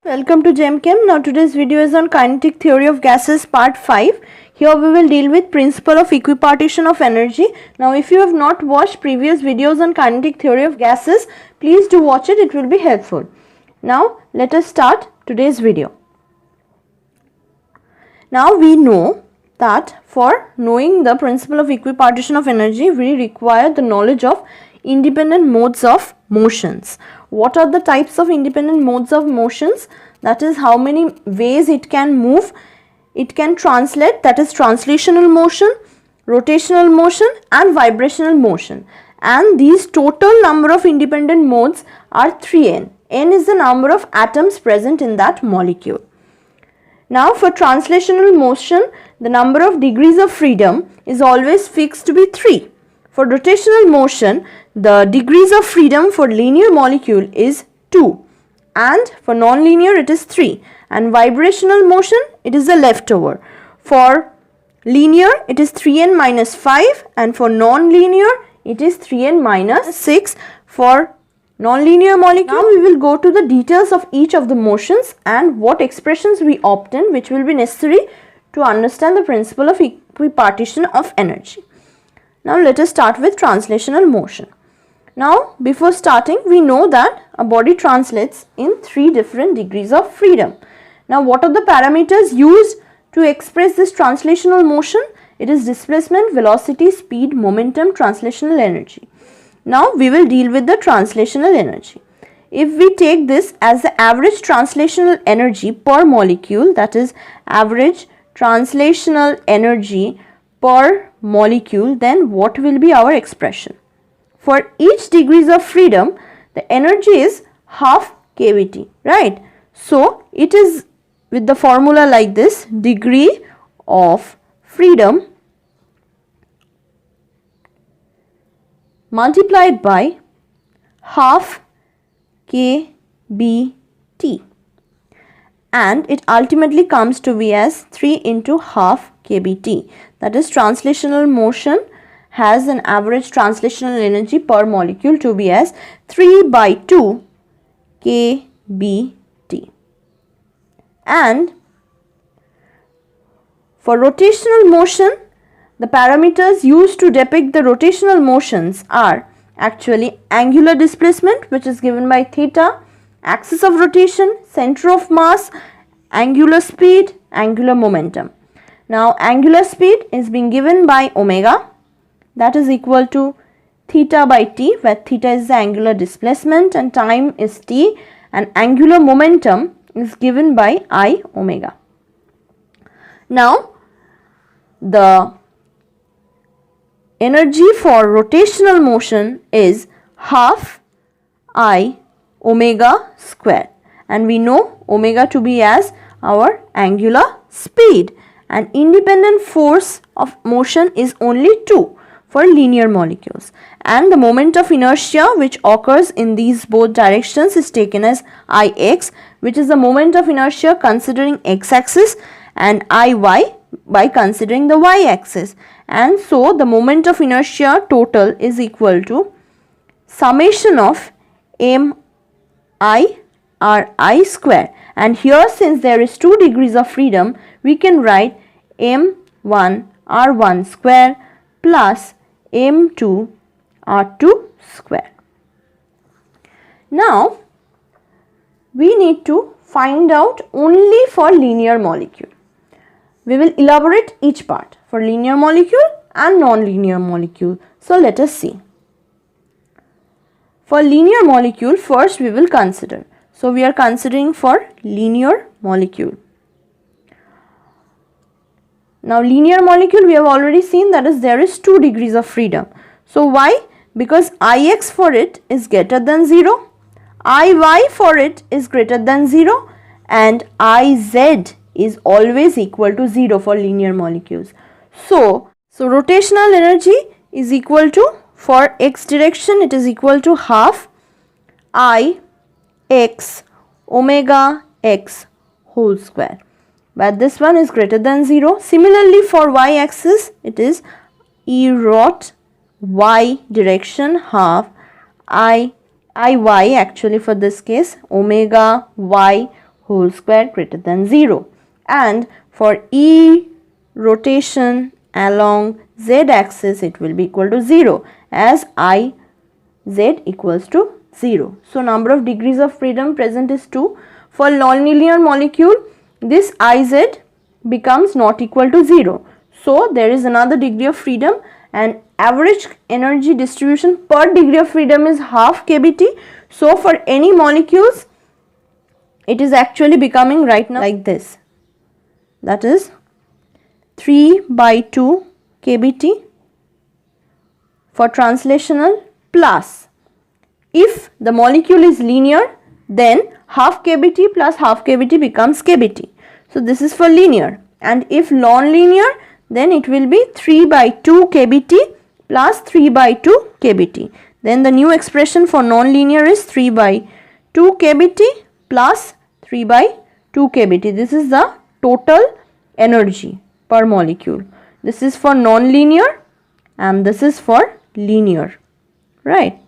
Welcome to GemChem. Now today's video is on kinetic theory of gases part 5. Here we will deal with principle of equipartition of energy. Now if you have not watched previous videos on kinetic theory of gases, please do watch it. It will be helpful. Now let us start today's video. Now we know that for knowing the principle of equipartition of energy, we require the knowledge of independent modes of motions. What are the types of independent modes of motions? That is how many ways it can move. It can translate, that is translational motion, rotational motion and vibrational motion. And these total number of independent modes are 3n. N is the number of atoms present in that molecule. Now for translational motion, the number of degrees of freedom is always fixed to be 3. For rotational motion, the degrees of freedom for linear molecule is 2 and for non-linear it is 3, and vibrational motion it is a leftover. For linear it is 3n minus 5 and for non-linear it is 3n minus 6 for non-linear molecule. Now we will go to the details of each of the motions and what expressions we obtain, which will be necessary to understand the principle of equipartition of energy. Now let us start with translational motion. Now before starting, we know that a body translates in 3 different degrees of freedom. Now what are the parameters used to express this translational motion? It is displacement, velocity, speed, momentum, translational energy. Now we will deal with the translational energy. If we take this as the average translational energy per molecule, that is average translational energy per molecule, then what will be our expression? For each degrees of freedom, the energy is half kVt, right? So it is with the formula like this: degree of freedom multiplied by half kBt, and it ultimately comes to be as 3 into half kBt. That is, translational motion has an average translational energy per molecule to be as 3 by 2 kBt. And for rotational motion, the parameters used to depict the rotational motions are actually angular displacement, which is given by theta, axis of rotation, center of mass, angular speed, angular momentum. Now angular speed is being given by omega, that is equal to theta by t, where theta is the angular displacement and time is t, and angular momentum is given by I omega. Now the energy for rotational motion is half I omega square, and we know omega to be as our angular speed, and independent force of motion is only 2 for linear molecules, and the moment of inertia which occurs in these both directions is taken as Ix, which is the moment of inertia considering x-axis, and Iy by considering the y-axis. And so the moment of inertia total is equal to summation of mi Ri square, and here since there is 2 degrees of freedom, we can write m1 r1 square plus m2 r2 square. Now we need to find out only for linear molecule. We will elaborate each part for linear molecule and non-linear molecule. So let us see. For linear molecule, first we will consider. So we are considering for linear molecule. Now linear molecule we have already seen, that is there is 2 degrees of freedom. So why? Because Ix for it is greater than 0, Iy for it is greater than 0, and Iz is always equal to 0 for linear molecules. So rotational energy is equal to, for x direction it is equal to half I x omega x whole square, but this one is greater than 0. Similarly for y-axis it is E rot y direction half Iy actually for this case omega y whole square greater than 0. And for E rotation along z axis, it will be equal to 0 as I z equals to 0. So number of degrees of freedom present is 2. For nonlinear molecule, this Iz becomes not equal to 0. So there is another degree of freedom, and average energy distribution per degree of freedom is half kBt. So for any molecules, it is actually becoming right now like this. That is 3/2 kBt for translational, plus if the molecule is linear, then half kBt plus half kBt becomes kBt. So this is for linear, and if non-linear, then it will be 3/2 kBt plus 3/2 kBt. Then the new expression for non-linear is 3/2 kBt plus 3/2 kBt. This is the total energy per molecule. This is for non-linear and this is for linear, right?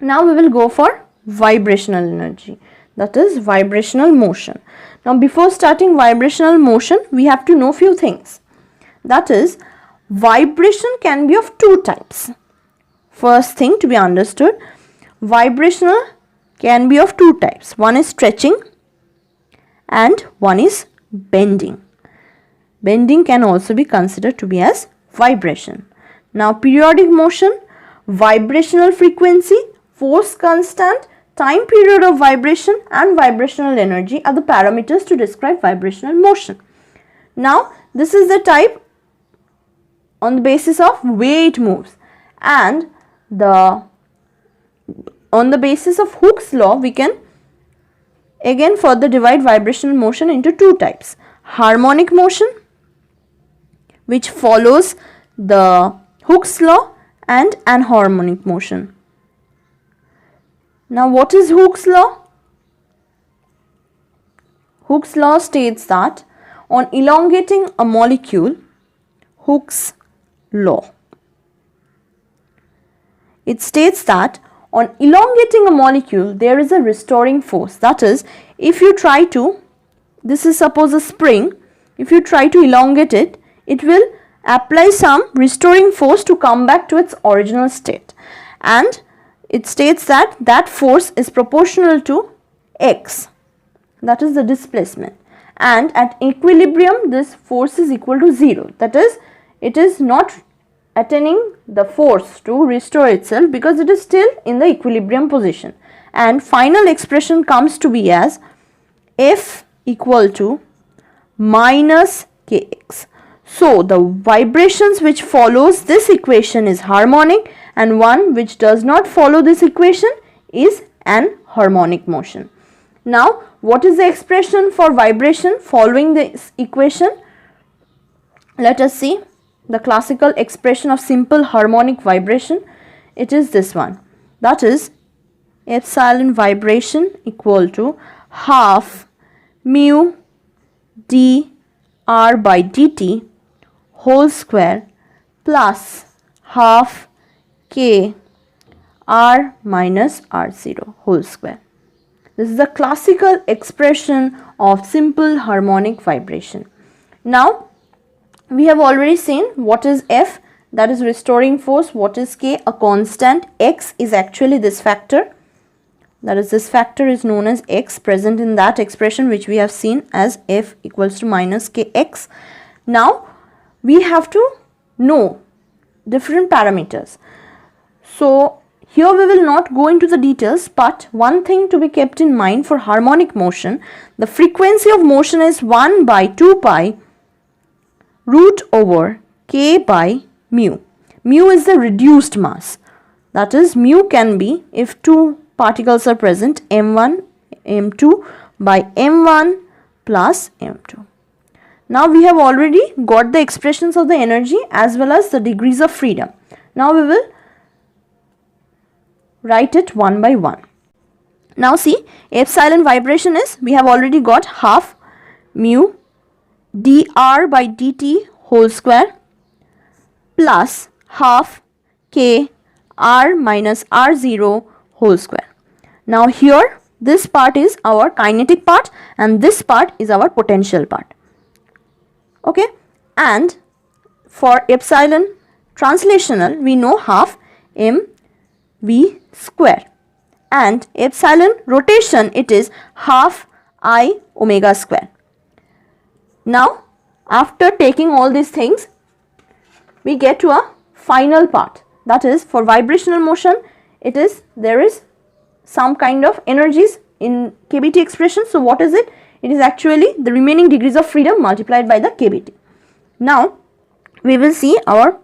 Now we will go for vibrational energy, that is vibrational motion. Now before starting vibrational motion, we have to know few things. That is, vibration can be of two types. First thing to be understood, vibrational can be of two types. One is stretching and one is bending. Bending can also be considered to be as vibration. Now periodic motion, vibrational frequency, force constant, time period of vibration and vibrational energy are the parameters to describe vibrational motion. Now this is the type on the basis of way it moves, and on the basis of Hooke's law, we can again further divide vibrational motion into two types: harmonic motion, which follows the Hooke's law, and anharmonic motion. Now what is Hooke's law? Hooke's law states that on elongating a molecule, Hooke's law, it states that on elongating a molecule, there is a restoring force. That is, if you try to, this is suppose a spring, if you try to elongate it, it will apply some restoring force to come back to its original state. And it states that that force is proportional to x, that is the displacement. And at equilibrium, this force is equal to 0. That is, it is not attaining the force to restore itself because it is still in the equilibrium position. And final expression comes to be as F equal to minus kx. So the vibrations which follows this equation is harmonic, and one which does not follow this equation is an harmonic motion. Now what is the expression for vibration following this equation? Let us see the classical expression of simple harmonic vibration. It is this one, that is epsilon vibration equal to half mu d r by dt whole square plus half k r minus r0 whole square. This is the classical expression of simple harmonic vibration. Now we have already seen what is F, that is restoring force, what is K, a constant, X is actually this factor, that is this factor is known as X, present in that expression which we have seen as F equals to minus Kx. Now we have to know different parameters. So here we will not go into the details, but one thing to be kept in mind for harmonic motion, the frequency of motion is 1/2 pi root over k by mu. Mu is the reduced mass. That is, mu can be, if two particles are present, m1, m2 by m1 plus m2. Now we have already got the expressions of the energy as well as the degrees of freedom. Now we will write it one by one. Now see, epsilon vibration is, we have already got half mu dr by dt whole square plus half k r minus r0 whole square. Now here This part is our kinetic part and this part is our potential part. Okay, and for epsilon translational we know half mv square, and epsilon rotation it is half I omega square. Now after taking all these things we get to a final part, that is for vibrational motion there is some kind of energies in kBt expression. So what is it? It is actually the remaining degrees of freedom multiplied by the kBt. Now we will see our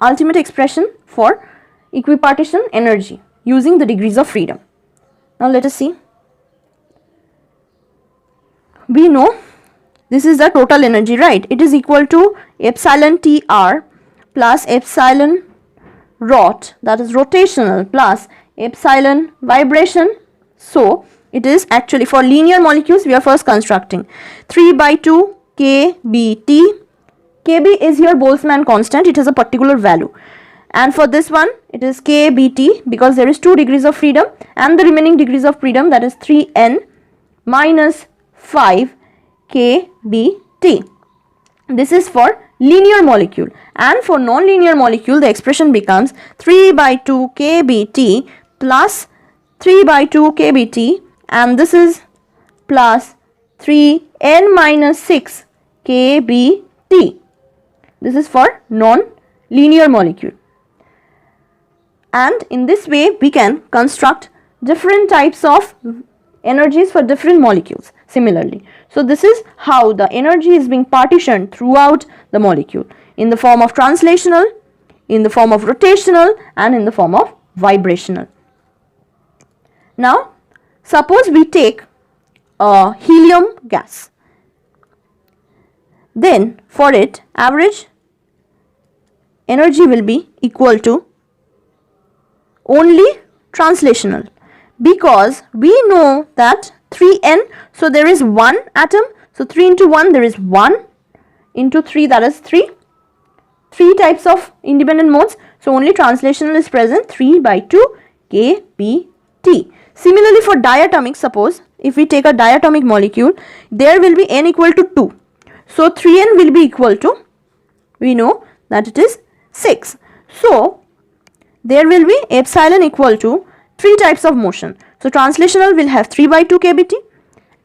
ultimate expression for equipartition energy using the degrees of freedom. Now let us see. We know this is the total energy, right? It is equal to epsilon Tr plus epsilon rot, that is rotational, plus epsilon vibration. So it is actually for linear molecules we are first constructing 3 by 2 kBt. Kb is here Boltzmann constant, it has a particular value, and for this one it is kBt because there is 2 degrees of freedom, and the remaining degrees of freedom, that is 3n minus 5 kBt. This is for linear molecule, and for non-linear molecule the expression becomes 3 by 2 kBt plus 3 by 2 kBt, and this is plus 3n minus 6 kBt. This is for non-linear molecule, and in this way we can construct different types of energies for different molecules similarly. So this is how the energy is being partitioned throughout the molecule, in the form of translational, in the form of rotational, and in the form of vibrational. Now suppose we take a helium gas, then for it average energy will be equal to only translational, because we know that 3n, so there is 1 atom, so 3 into 1 there is 1 into 3, that is 3 types of independent modes, so only translational is present, 3 by 2 kBt. Similarly for diatomic, suppose if we take a diatomic molecule, there will be n equal to 2, so 3n will be equal to, we know that it is 6, so there will be epsilon equal to 3 types of motion. So translational will have 3 by 2 kBt,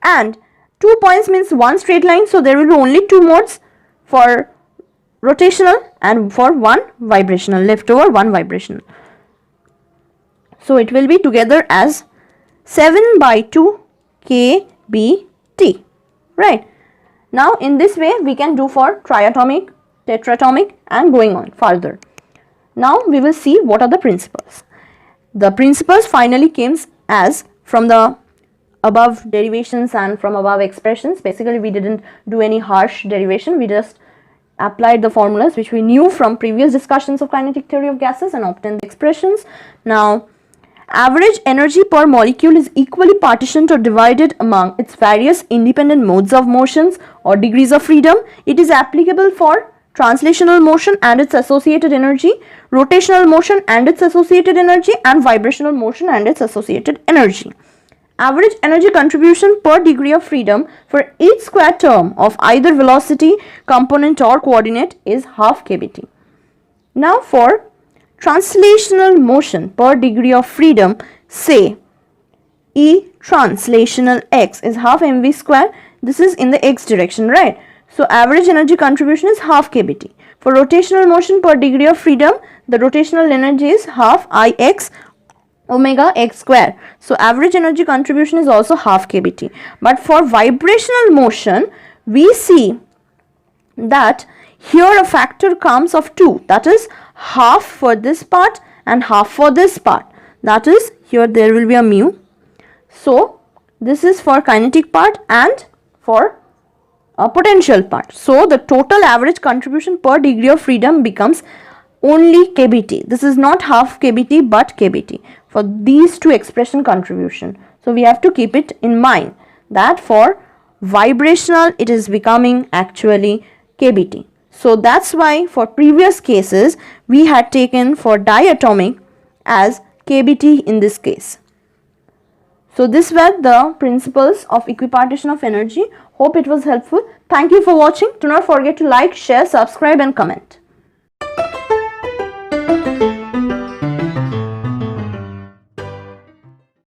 and 2 points means 1 straight line, so there will be only 2 modes for rotational and for 1 vibrational, left over 1 vibrational. So it will be together as 7 by 2 kBt, right? Now in this way we can do for triatomic, tetratomic, and going on further. Now we will see what are the principles. The principles finally came as from the above derivations and from above expressions. Basically we didn't do any harsh derivation, we just applied the formulas which we knew from previous discussions of kinetic theory of gases and obtained the expressions. Now average energy per molecule is equally partitioned or divided among its various independent modes of motions or degrees of freedom. It is applicable for translational motion and its associated energy, rotational motion and its associated energy, and vibrational motion and its associated energy. Average energy contribution per degree of freedom for each square term of either velocity, component or coordinate is half kBt. Now for translational motion per degree of freedom, say E translational x is half mv square. This is in the x direction, right? So average energy contribution is half kBt. For rotational motion per degree of freedom, the rotational energy is half Ix omega x square. So average energy contribution is also half kBt. But for vibrational motion, we see that here a factor comes of 2, that is half for this part and half for this part. That is, here there will be a mu. So this is for kinetic part and for a potential part. So the total average contribution per degree of freedom becomes only kBt. This is not half kBt but kBt for these two expression contribution. So we have to keep it in mind that for vibrational it is becoming actually kBt. So that's why for previous cases we had taken for diatomic as kBt in this case. So these were the principles of equipartition of energy. Hope it was helpful. Thank you for watching. Do not forget to like, share, subscribe and comment.